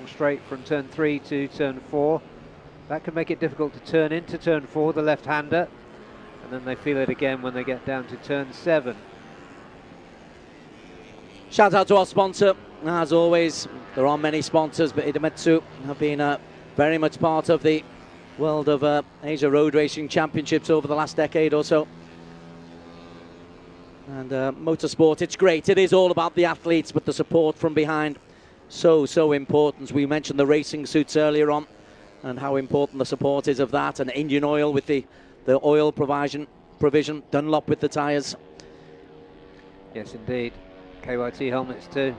straight from turn 3 to turn 4. That can make it difficult to turn into turn 4, the left-hander, and then they feel it again when they get down to turn 7. Shout out to our sponsor. As always, there are many sponsors, but Idemitsu have been very much part of the world of Asia Road Racing Championships over the last decade or so. And motorsport, it's great. It is all about the athletes, but the support from behind, so important. We mentioned the racing suits earlier on and how important the support is of that, and engine oil with the oil provision, Dunlop with the tyres. Yes, indeed. KYT helmets too.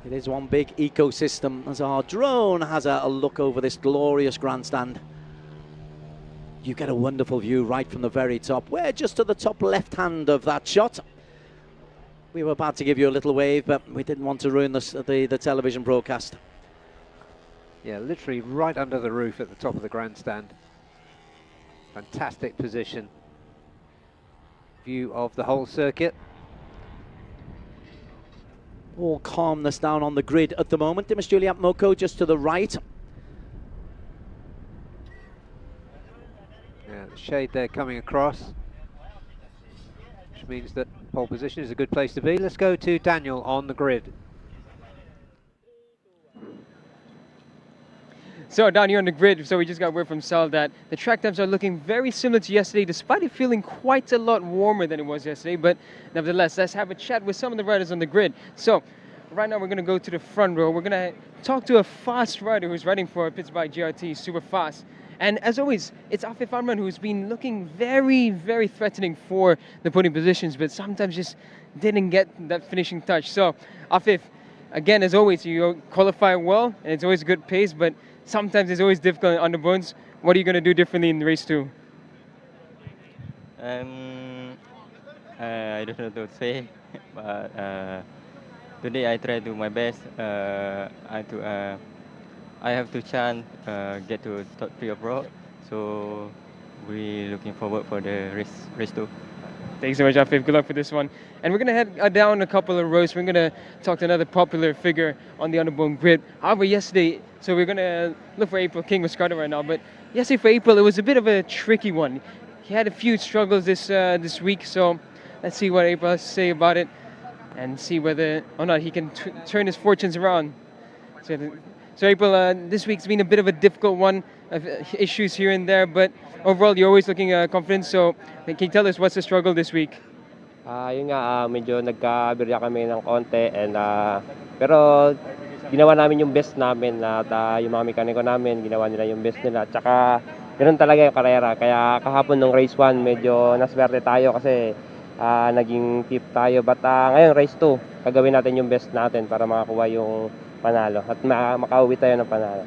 It is one big ecosystem as our drone has a look over this glorious grandstand. You get a wonderful view right from the very top. We're just to the top left hand of that shot. We were about to give you a little wave, but we didn't want to ruin the television broadcast. Yeah, literally right under the roof at the top of the grandstand. Fantastic position. View of the whole circuit. All calmness down on the grid at the moment. Dimas Juliet Moko just to the right. Yeah, the shade there coming across, which means that pole position is a good place to be. Let's go to Daniel on the grid. So down here on the grid, so we just got word from Sal that the track times are looking very similar to yesterday, despite it feeling quite a lot warmer than it was yesterday. But nevertheless, let's have a chat with some of the riders on the grid. So right now we're going to go to the front row. We're going to talk to a fast rider who's riding for Pittsburgh GRT, super fast. And as always, it's Afif Amran who's been looking very, very threatening for the podium positions, but sometimes just didn't get that finishing touch. So Afif, again, as always, you qualify well, and it's always a good pace, but sometimes it's always difficult on the bones. What are you going to do differently in race 2? I don't know what to say, but today I try to do my best. I have to chance get to top 3 overall, so we're looking forward for the race 2. Thanks so much, Afif. Good luck for this one. And we're going to head down a couple of rows. We're going to talk to another popular figure on the Underbone grid. However, yesterday, so we're going to look for April King MASCARDO right now, but yesterday for April, it was a bit of a tricky one. He had a few struggles this week, so let's see what April has to say about it and see whether or not he can turn his fortunes around. So April, this week's been a bit of a difficult one, of issues here and there, but overall you're always looking confident. So can you tell us what's the struggle this week? Yun nga, medyo nagka-birya kami ng konti, and pero ginawa namin yung best namin at yung mga mekaniko namin ginawa nila yung best nila. Tsaka ganoon talaga yung karera. Kaya kahapon nung race 1 medyo naswerte tayo kasi naging tip tayo. But ngayon race 2, gagawin natin yung best natin para makakuha yung panalo at makauwi tayo ng panalo.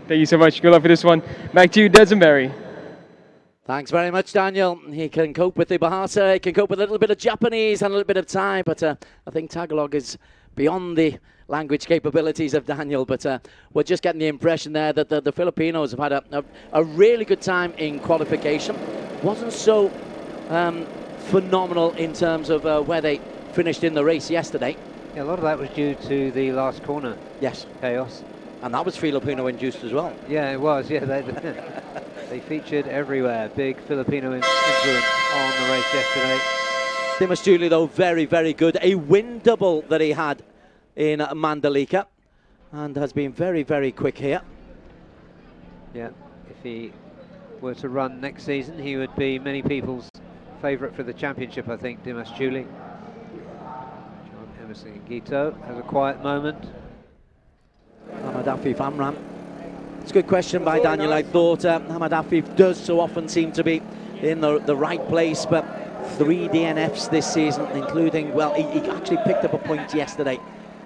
Thank you so much. Good luck for this one. Back to you, Desmond. Thanks very much, Daniel. He can cope with the Bahasa, he can cope with a little bit of Japanese and a little bit of Thai, but I think Tagalog is beyond the language capabilities of Daniel. But we're just getting the impression there that the Filipinos have had a really good time in qualification. Wasn't so phenomenal in terms of where they finished in the race yesterday. Yeah, a lot of that was due to the last corner. Yes. Chaos. And that was Filipino induced as well. Yeah, it was. Yeah, they featured everywhere. Big Filipino influence on the race yesterday. Dimas Julie, though, very, very good. A win double that he had in Mandalika and has been very, very quick here. Yeah, if he were to run next season, he would be many people's favourite for the championship, I think, Dimas Julie. John Emerson Gito has a quiet moment. Hamad Afif Amran. It's a good question by Daniel. I thought Hamad Afif does so often seem to be in the right place, but 3 DNFs this season, including, well, he actually picked up a point yesterday,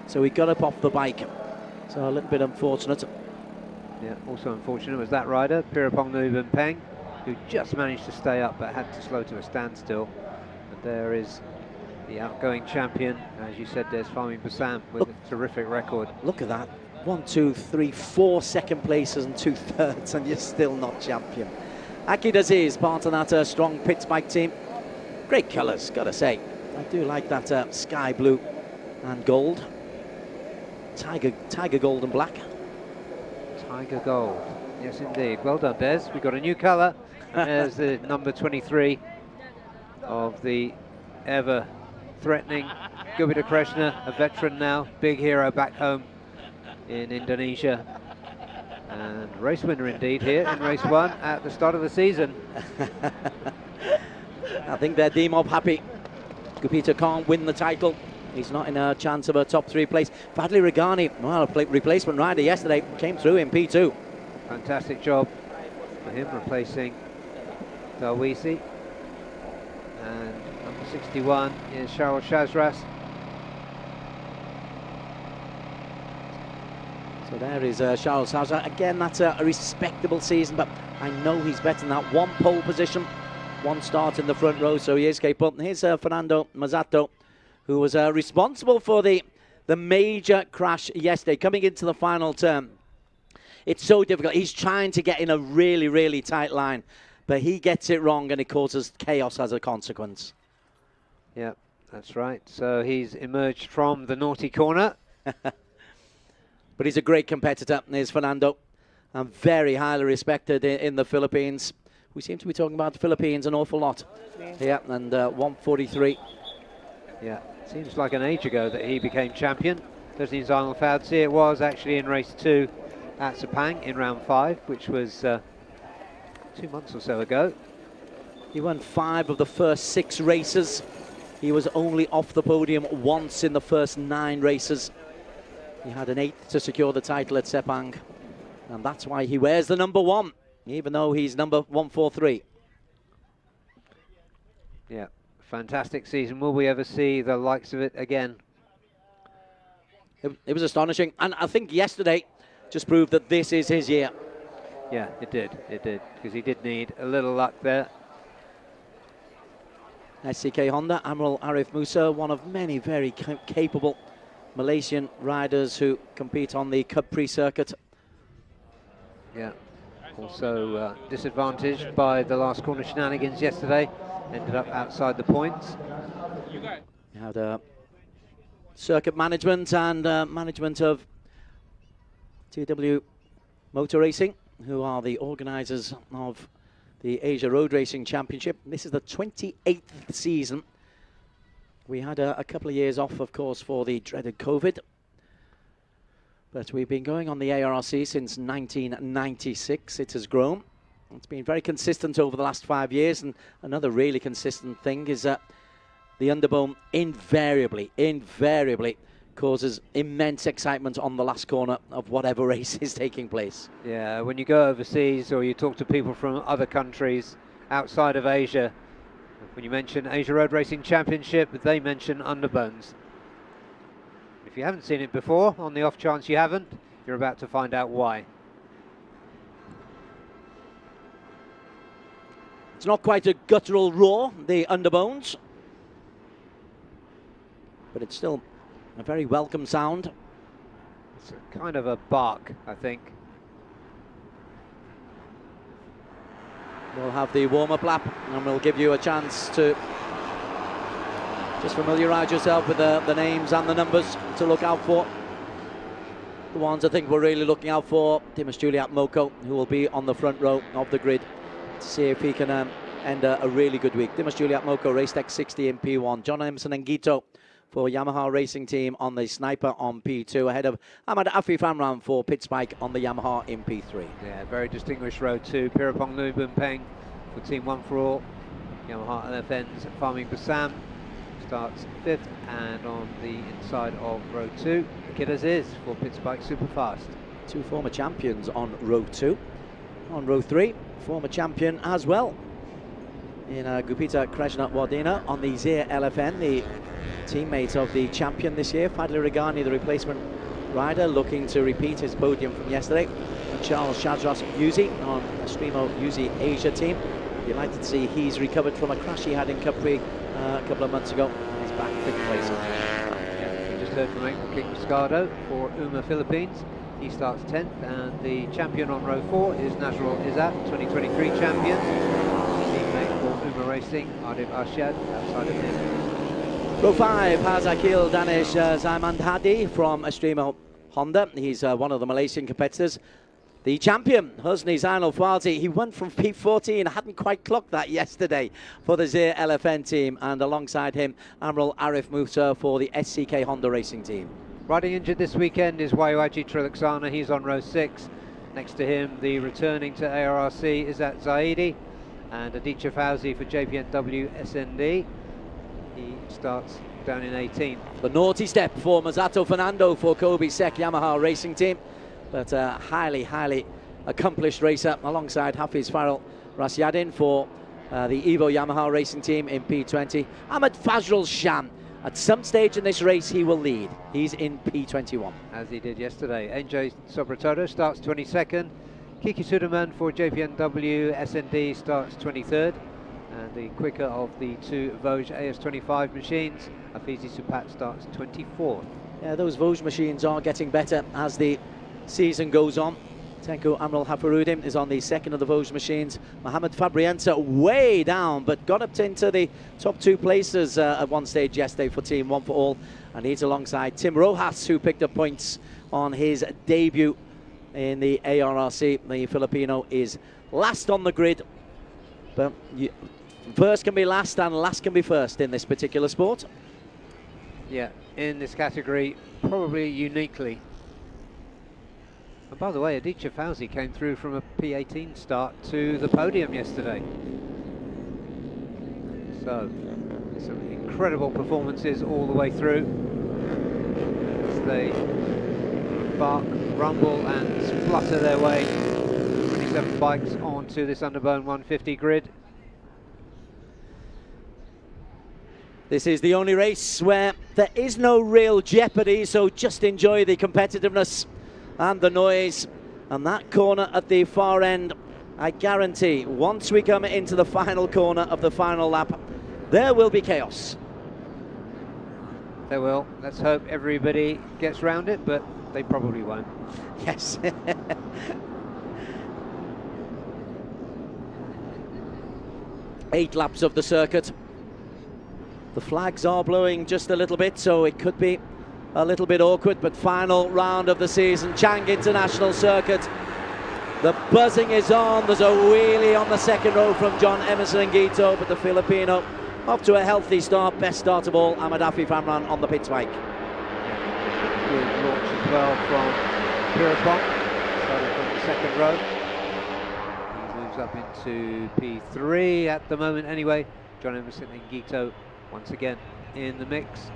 so he got up off the bike. So a little bit unfortunate. Yeah, also unfortunate was that rider, Pirapong Nubenpeng, who just managed to stay up but had to slow to a standstill. And there is the outgoing champion, as you said, there's Fahmi Bassam with a terrific record. Look at that. 1, 2, 3, 4 second places and 2 thirds, and you're still not champion. Akid Aziz, part of that strong pits bike team. Great colours, gotta say. I do like that sky blue and gold. tiger gold and black. Tiger gold. Yes, indeed. Well done, Des. We've got a new colour. There's the number 23 of the ever-threatening Gupita Krishna, a veteran now, big hero back home in Indonesia. And race winner indeed here in race 1 at the start of the season. I think they're D-Mob happy. Gupita can't win the title. He's not in a chance of a top 3 place. Fadli Regani, well, a replacement rider yesterday, came through in P2. Fantastic job for him, replacing Darwisi. And number 61 is Charles Shazras. So there is Charles Shazras. Again, that's a respectable season, but I know he's better than that. 1 pole position, 1 start in the front row, so he is capable. Here's Fernando Mazzato, who was responsible for the major crash yesterday, coming into the final turn. It's so difficult. He's trying to get in a really, really tight line, but he gets it wrong and it causes chaos as a consequence. Yeah, that's right. So he's emerged from the naughty corner. But he's a great competitor. Here's Fernando, and very highly respected in the Philippines. We seem to be talking about the Philippines an awful lot. Yeah, and 143. Yeah, seems like an age ago that he became champion. Doesn't Zainal Fauzi? It was actually in race 2 at Sepang in round 5, which was 2 months or so ago. He won 5 of the first 6 races. He was only off the podium once in the first 9 races. He had an 8th to secure the title at Sepang, and that's why he wears the number 1, even though he's number 143. Yeah, fantastic season. Will we ever see the likes of it again? It was astonishing, and I think yesterday just proved that this is his year. Yeah, it did, because he did need a little luck there. SCK Honda, Admiral Arif Musa, one of many very capable Malaysian riders who compete on the Capri circuit. Yeah, also disadvantaged by the last corner shenanigans yesterday, ended up outside the points. You had circuit management and management of TW Motor Racing, who are the organisers of the Asia Road Racing Championship. This is the 28th season. We had a couple of years off, of course, for the dreaded COVID. But we've been going on the ARRC since 1996. It has grown. It's been very consistent over the last 5 years. And another really consistent thing is that the underbone invariably causes immense excitement on the last corner of whatever race is taking place. Yeah, when you go overseas or you talk to people from other countries outside of Asia, when you mention Asia Road Racing Championship, they mention underbones. If you haven't seen it before, on the off chance you haven't, you're about to find out why. It's not quite a guttural roar, the underbones, but it's still a very welcome sound. It's a kind of a bark, I think. We'll have the warm-up lap, and we'll give you a chance to just familiarise yourself with the names and the numbers to look out for. The ones I think we're really looking out for, Dimas Juliat Moko, who will be on the front row of the grid to see if he can end a really good week. Dimas Juliat Moko, Race Tech 60 in P1. John Emerson Ngito for Yamaha Racing Team on the Sniper on P2, ahead of Ahmad Afif Amran for Pitspike on the Yamaha in P3. Yeah, very distinguished row 2. Pirapong Nubumpeng for Team One for All. Yamaha LFN's Farming Basam starts 5th, and on the inside of row 2, Akitas is for Pitspike Superfast. 2 former champions on row 2. On row 3, former champion as well in Gupita Krishna Wardena on the Zir LFN, the teammate of the champion this year. Fadli Regani, the replacement rider, looking to repeat his podium from yesterday. And Charles Shadras Yuzi on a Streamo Yuzi Asia team. Delighted to see he's recovered from a crash he had in Capri a couple of months ago. He's back 5th place. Yeah, we just heard from King MASCARDO for UMA Philippines. He starts 10th, and the champion on row 4 is Nazrul Izzat, 2023 champion. Teammate for UMA Racing, Adib Arshad, outside of him. Row 5 has Akil Danish Zaimand Hadi from Streamo Honda. He's one of the Malaysian competitors. The champion, Husni Zainal Fawzi, he won from P14. Hadn't quite clocked that yesterday for the Zir LFN team. And alongside him, Admiral Arif Musa for the SCK Honda Racing team. Riding injured this weekend is Waiwaji Trilaksana. He's on row 6. Next to him, the returning to ARRC is at Zaidi. And Aditya Fauzi for JPNW SND. He starts down in 18th. The naughty step for Masato Fernando for Kobe Sek Yamaha Racing team. But a highly accomplished racer alongside Hafiz Farrell Rasyadin for the Evo Yamaha Racing team in P20. Ahmed Fajrul Sham, at some stage in this race he will lead. He's in P21. As he did yesterday. NJ Sobratodo starts 22nd. Kiki Sudaman for JPNW SND starts 23rd. And the quicker of the two Vosges AS25 machines, Afizi Supat, starts 24th. Yeah, those Vosges machines are getting better as the season goes on. Tenku Amral Hafarudin is on the second of the Vosges machines. Mohamed Fabrienza way down, but got up into the top 2 places at one stage yesterday for Team One for All. And he's alongside Tim Rojas, who picked up points on his debut in the ARRC. The Filipino is last on the grid, but first can be last and last can be first in this particular sport. Yeah, in this category, probably uniquely. And by the way, Aditya Fauzi came through from a P18 start to the podium yesterday. So, some incredible performances all the way through. As they bark, rumble and splutter their way, 27 bikes onto this Underbone 150 grid. This is the only race where there is no real jeopardy, so just enjoy the competitiveness and the noise. And that corner at the far end, I guarantee, once we come into the final corner of the final lap, there will be chaos. There will. Let's hope everybody gets round it, but they probably won't. Yes. 8 laps of the circuit. The flags are blowing just a little bit, so it could be a little bit awkward, but final round of the season, Chang International Circuit. The buzzing is on. There's a wheelie on the second row from John Emerson Ngito, but the Filipino off to a healthy start. Best start of all, Ahmed Afif Amran on the pit bike. Good launch as well from Pirapong, starting from the second row. He moves up into P3 at the moment anyway. John Emerson Ngito once again in the mix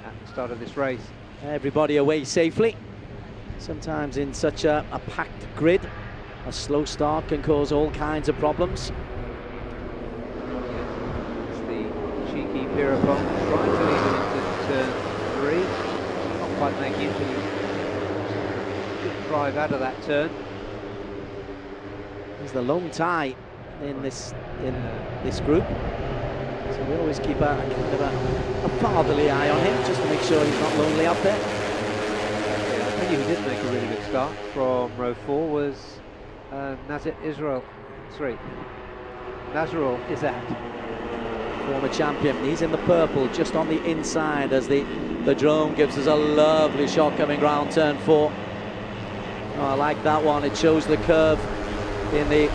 at the start of this race. Everybody away safely. Sometimes in such a packed grid, a slow start can cause all kinds of problems. It's the cheeky Pirapong trying to lead into turn 3. Not quite making it, but good drive out of that turn. There's the lone tie in this group. So we always keep a fatherly eye on him, just to make sure he's not lonely up there. Yeah, I think who did make a really good start from row 4 was Nazir Israel. Nazrul Izzat. Former champion. He's in the purple, just on the inside as the drone gives us a lovely shot coming round turn 4. Oh, I like that one. It shows the curve in the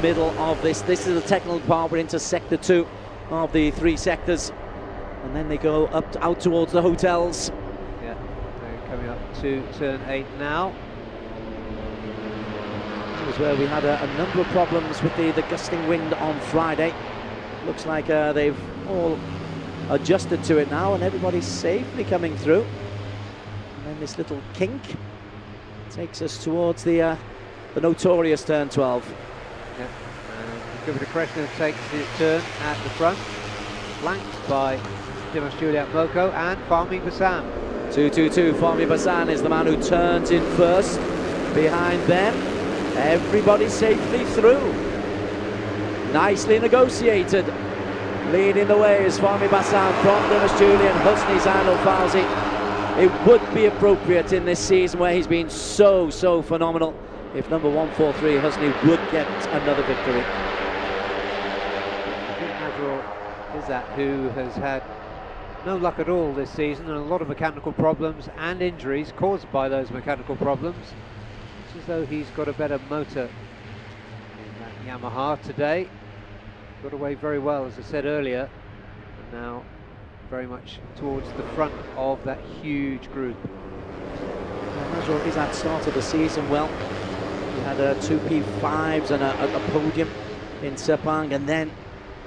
middle of this. This is the technical part. We're into sector 2 of the 3 sectors, and then they go out towards the hotels. Yeah, they're coming up to turn 8 now. This was where we had a number of problems with the gusting wind on Friday. Looks like they've all adjusted to it now, and everybody's safely coming through. And then this little kink takes us towards the notorious turn 12. Yeah. Gupta Krishnan takes his turn at the front, flanked by Dimas Juliet Moko and Fahmi Bassam. 222, Fahmi Bassam is the man who turns in first. Behind them, everybody safely through. Nicely negotiated. Leading the way is Fahmi Bassam from Dimas Juliet, Husni Zainal Fawzi. It would be appropriate in this season where he's been so phenomenal if number 143 Husni would get another victory. Is that who has had no luck at all this season, and a lot of mechanical problems and injuries caused by those mechanical problems. It's as though he's got a better motor in that Yamaha today. Got away very well, as I said earlier, and now very much towards the front of that huge group. Masro is at start of the season well. He had 2 P5s and a podium in Sepang, and then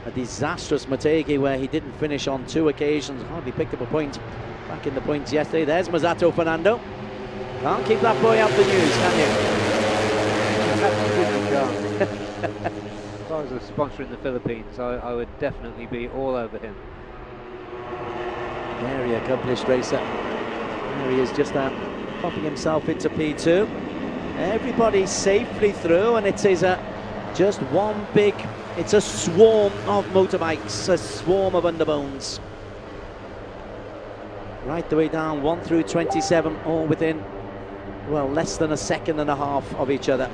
a disastrous Motegi where he didn't finish on 2 occasions, hardly picked up a point back in the points yesterday. There's Masato Fernando. Can't keep that boy out the news, can you? If I was a sponsor in the Philippines, I would definitely be all over him. Very accomplished racer. There he is, just popping himself into P2. Everybody safely through, and it is just one big, it's a swarm of motorbikes, a swarm of underbones. Right the way down, 1 through 27, all within, well, less than a second and a half of each other.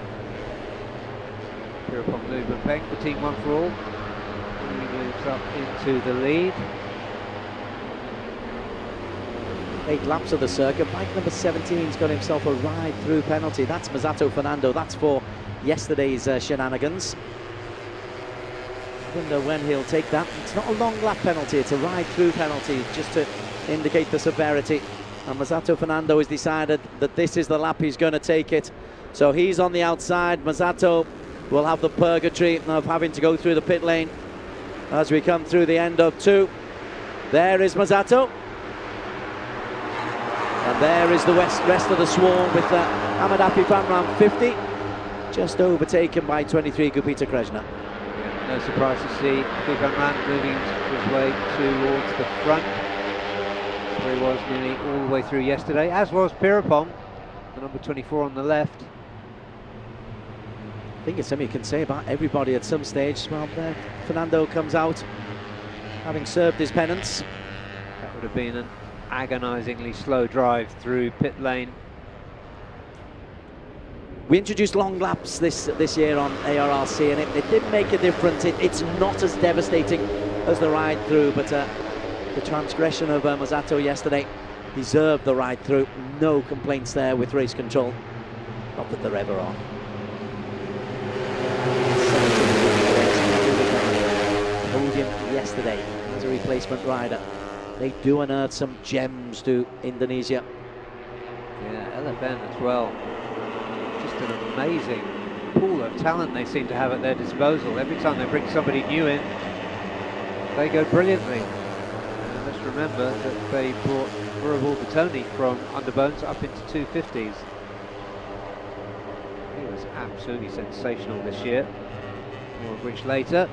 Pierpont Luban Peng for Team One for All. He moves up into the lead. 8 laps of the circuit. Bike number 17's got himself a ride-through penalty. That's Masato Fernando. That's for yesterday's shenanigans. I wonder when he'll take that. It's not a long lap penalty, it's a ride-through penalty, just to indicate the severity. And Masato Fernando has decided that this is the lap he's going to take it. So he's on the outside. Masato will have the purgatory of having to go through the pit lane as we come through the end of 2. There is Masato. And there is the rest of the swarm with Ahmed Apifan round 50, just overtaken by 23 Gupita Krishna. Yeah, no surprise to see Apifan moving his way towards the front, where he was nearly all the way through yesterday, as was Pierpont, the number 24 on the left. I think it's something you can say about everybody at some stage. Well, there Fernando comes out, having served his penance. That would have been an agonizingly slow drive through pit lane. We introduced long laps this year on ARRC, and it did make a difference. It's not as devastating as the ride through, but the transgression of Masato yesterday deserved the ride through. No complaints there with race control, not that there ever are. Podium yesterday as a replacement rider. They do unearth some gems to Indonesia. Yeah, LFN as well. Just an amazing pool of talent they seem to have at their disposal. Every time they bring somebody new in, they go brilliantly. Let's remember that they brought Burabul Batoni from Underbones up into 250s. He was absolutely sensational this year. More of which later.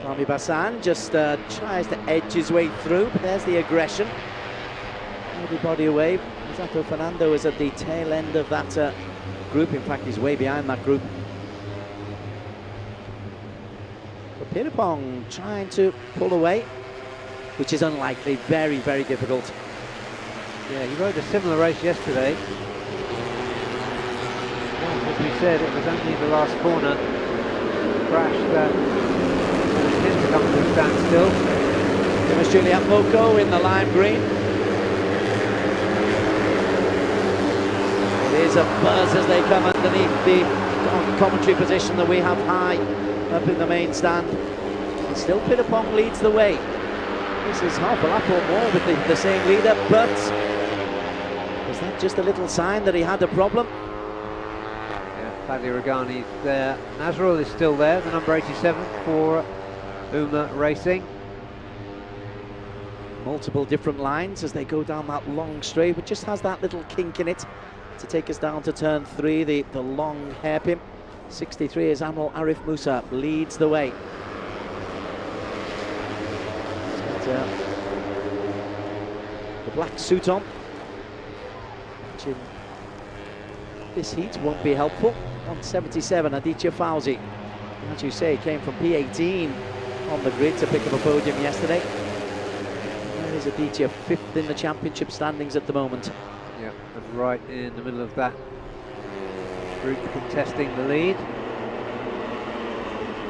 Rami Bassan just tries to edge his way through, but there's the aggression. Everybody away. Masato Fernando is at the tail end of that group. In fact, he's way behind that group. But Pierpont trying to pull away, which is unlikely. Very, very difficult. Yeah, he rode a similar race yesterday. As we said, it was only the last corner crash that him to come to a standstill. There's Juliet Moko in the lime green. It is a buzz as they come underneath the commentary position that we have high up in the main stand. And still Pierpont leads the way. This is half a lap or more with the same leader, but was that just a little sign that he had a problem? Fadi Ragani there. Nazrul is still there, the number 87 for UMA Racing. Multiple different lines as they go down that long straight, but just has that little kink in it to take us down to turn 3, the long hairpin. 63 is Amrul Arif Musa, leads the way. He's got the black suit on, which in this heat won't be helpful. 177, Aditya Fauzi. As you say, came from P18 on the grid to pick up a podium yesterday. There is Aditya, 5th in the championship standings at the moment. Yeah, and right in the middle of that group contesting the lead.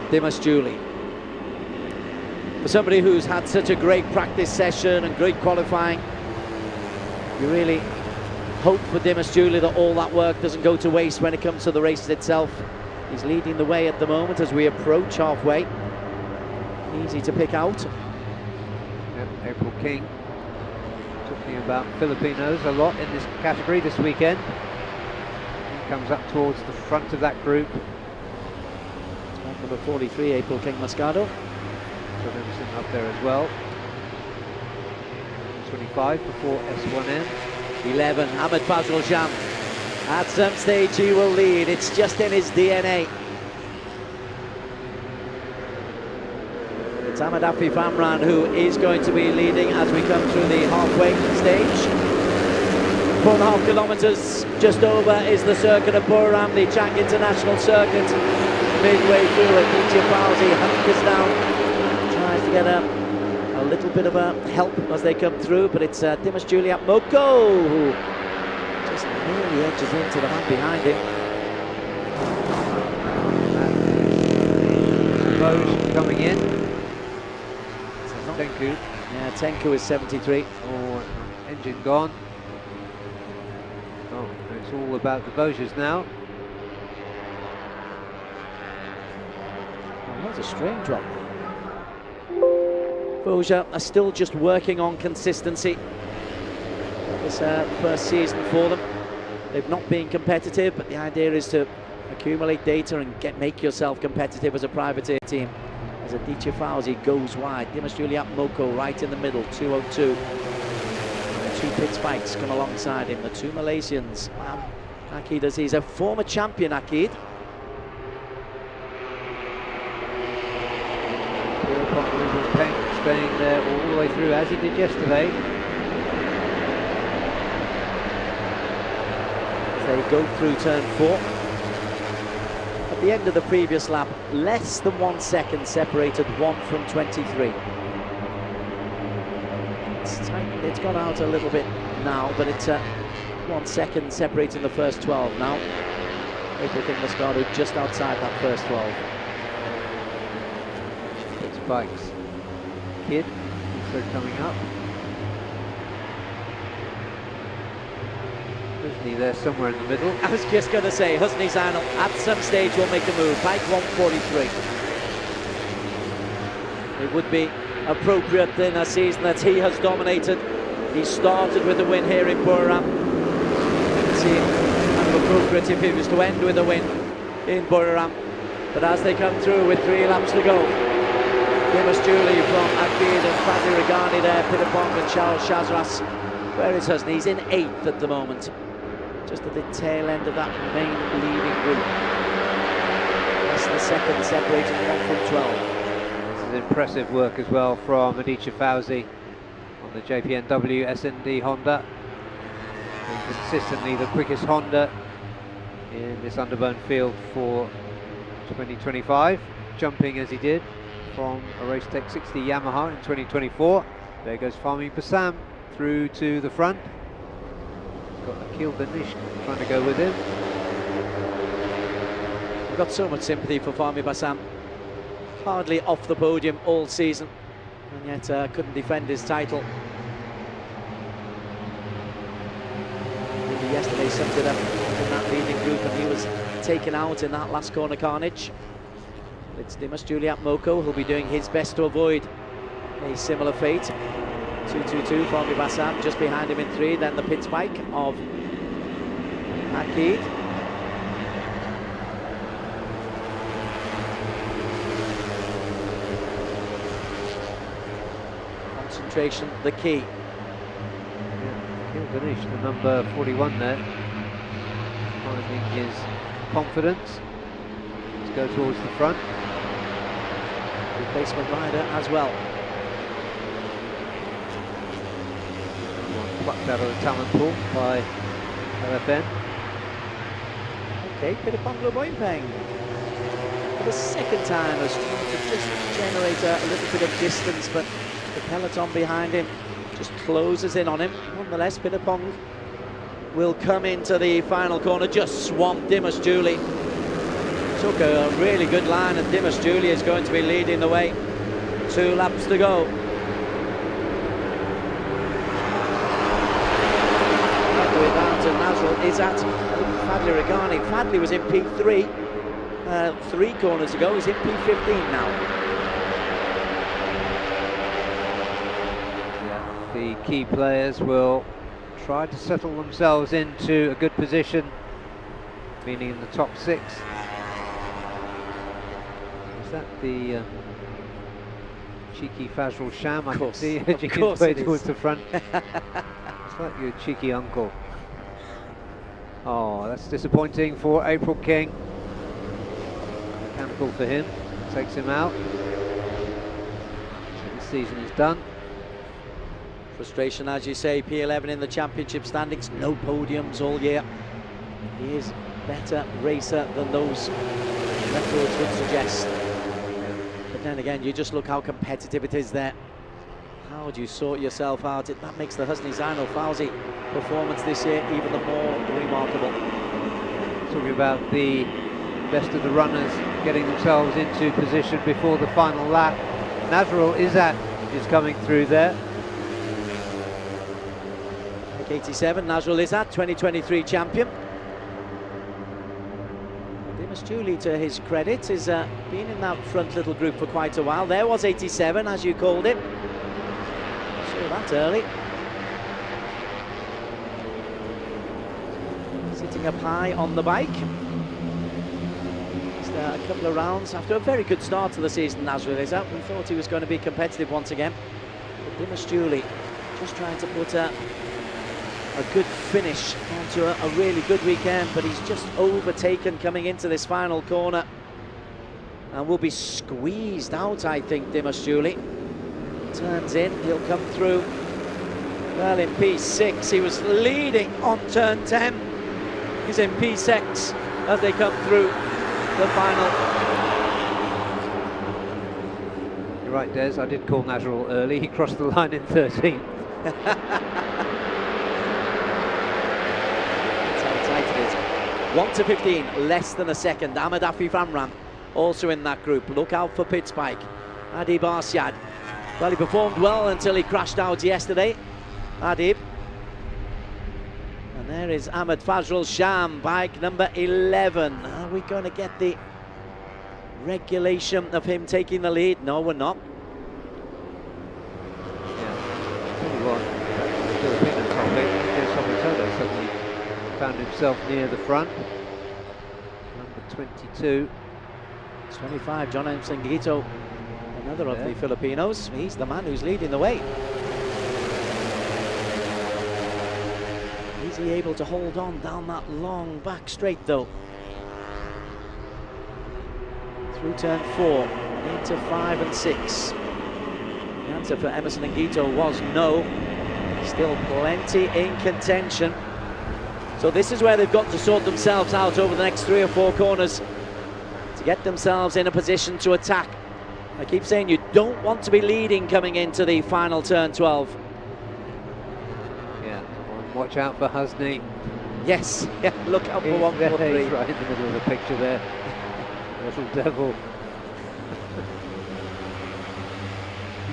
Dimas Julie. for somebody who's had such a great practice session and great qualifying, you really hope for Dimas Julie that all that work doesn't go to waste when it comes to the race itself. He's leading the way at the moment as we approach halfway. Easy to pick out. Yep, April King talking about Filipinos a lot in this category this weekend. He comes up towards the front of that group. Number 43, April King Mascado. So Emerson up there as well. 25 before S1N. 11, Ahmed Fazl Sham. At some stage he will lead, it's just in his DNA. It's Ahmed Afif Amran who is going to be leading as we come through the halfway stage. 4.5 kilometres just over is the circuit of Buriram, the Chang International Circuit. Midway through, Aditya Fauzi hunkers down, tries to get a little bit of a help as they come through, but it's Dimas Juliet Moko who just nearly edges into the man behind him. Bose coming in. Tenku. Yeah, Tenku is 73. Oh, engine gone. Oh, it's all about the Boses now. Oh, that's a strange one. Boja are still just working on consistency. This first season for them. They've not been competitive, but the idea is to accumulate data and make yourself competitive as a privateer team. As Aditya Fauzi goes wide, Dimas Juliet Moko right in the middle, 202. The two pit spikes come alongside him, the two Malaysians. Akid Aziz, a former champion, Akid. Staying there all the way through as he did yesterday. As they go through turn 4. At the end of the previous lap, less than 1 second separated 1 from 23. It's gone out a little bit now, but it's 1 second separating the first 12 now. April King Mascado just outside that first 12. It's bikes. Kid, also coming up. Husni there somewhere in the middle. I was just going to say, Husni Zainal at some stage will make a move. Bike 143. It would be appropriate in a season that he has dominated. He started with a win here in Buriram. It's kind of appropriate if he was to end with a win in Buriram. But as they come through with 3 laps to go, Dimas Julie from Akid and Fadi Regani there, Pitapong and Charles Shazras. Where is Husni? He's in 8th at the moment. Just at the tail end of that main leading group. That's the second separating 1 from 12. This is impressive work as well from Aditya Fauzi on the JPNW SND Honda. And consistently the quickest Honda in this underbone field for 2025. Jumping as he did from a Racetech 60 Yamaha in 2024. There goes Fahmi Bassam through to the front. Got Akil Danish trying to go with him. We've got so much sympathy for Fahmi Bassam. Hardly off the podium all season, and yet couldn't defend his title. Maybe yesterday summed it up in that leading group, and he was taken out in that last corner carnage. It's Dimas Juliet Moko who'll be doing his best to avoid a similar fate. 222, Fahmi Bassam just behind him in 3, then the pit spike of Akid. Concentration, the key. Akil Danish, the number 41 there, finding his confidence. Let's go towards the front. Replacement rider as well. Plucked out of the talent pool by LFN. Okay, Pitapong Loboympeng for the second time has tried to just generate a little bit of distance, but the peloton behind him just closes in on him. Nonetheless, Pitapong will come into the final corner, just swamped Dimas Julie. Took a really good line, and Dimas Julie is going to be leading the way. 2 laps to go. We're down to Nazrul Izzat, Fadli Regani. Fadli was in P3 3 corners ago. He's in P15 now. Yeah, the key players will try to settle themselves into a good position, meaning in the top 6. Is that the cheeky Fazrul Sham? I can see edging his way towards the front. It's like your cheeky uncle. Oh, that's disappointing for April King. Mechanical for him, takes him out. So this season is done. Frustration, as you say. P11 in the championship standings, no podiums all year. He is better racer than those records would suggest. But then again, you just look how competitive it is there. How do you sort yourself out? That makes the Husni Zainal Fawzi performance this year even the more remarkable. Talking about the best of the runners getting themselves into position before the final lap. Nazrul Izzat is coming through there. 87, Nazrul Izzat, 2023 champion. Dimas Julie, to his credit, has been in that front little group for quite a while. There was 87, as you called it. Saw that early. Sitting up high on the bike. Just a couple of rounds after a very good start to the season. Nazrul Izzat, we thought he was going to be competitive once again. But Dimas Julie just trying to put a good finish onto a really good weekend, but he's just overtaken coming into this final corner and will be squeezed out, I think. Dimas Julie turns in, he'll come through well in P6. He was leading on turn 10. He's in P6 as they come through the final. You're right, Des, I did call Nazrul early. He crossed the line in 13th. 1 to 15, less than a second. Ahmed Afif Amran also in that group. Look out for pit spike. Adib Arsyad. Well, he performed well until he crashed out yesterday. Adib. And there is Ahmed Fazrul Sham, bike number 11. Are we going to get the regulation of him taking the lead? No, we're not. Suddenly found himself near the front. Number 22. 25, John Sengito, another of the Filipinos. He's the man who's leading the way. Is he able to hold on down that long back straight though? Through turn 4, into 5 and 6. The answer for Emerson Ngito was no. Still plenty in contention. So this is where they've got to sort themselves out over the next 3 or 4 corners to get themselves in a position to attack. I keep saying you don't want to be leading coming into the final turn 12. Yeah, watch out for Husni. Yes, yeah, look out for 143. He's right in the middle of the picture there. Little devil.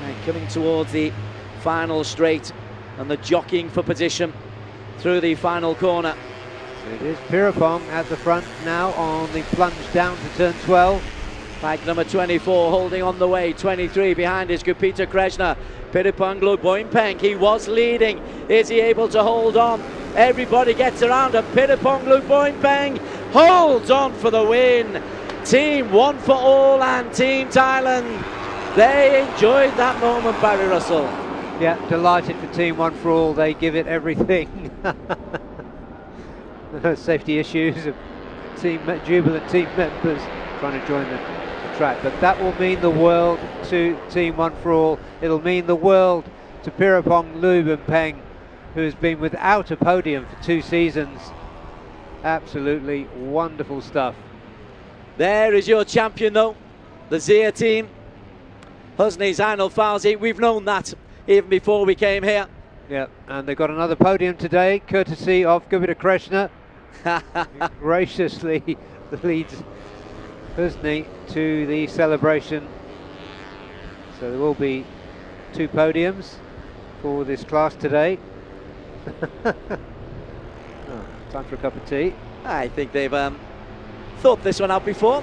And coming towards the final straight and the jockeying for position through the final corner. It is Pirapong at the front now on the plunge down to turn 12. Bike number 24 holding on the way. 23 behind is Gupita Krishna. Pirapong Boimpeng, he was leading. Is he able to hold on? Everybody gets around and Pirapong Boimpeng holds on for the win. Team One for All and Team Thailand, they enjoyed that moment, Barry Russell. Yeah, delighted for Team One for All. They give it everything. Safety issues of jubilant team members trying to join the track, but that will mean the world to Team One for All. It'll mean the world to Pirapong Boimpeng, who has been without a podium for 2 seasons. Absolutely wonderful stuff. There is your champion though, the Zia team. Husni Zainal Fawzi, we've known that even before we came here. Yeah, and they've got another podium today, courtesy of Gupita Krishna. Graciously leads Husni to the celebration. So there will be 2 podiums for this class today. Oh, time for a cup of tea. I think they've thought this one out before.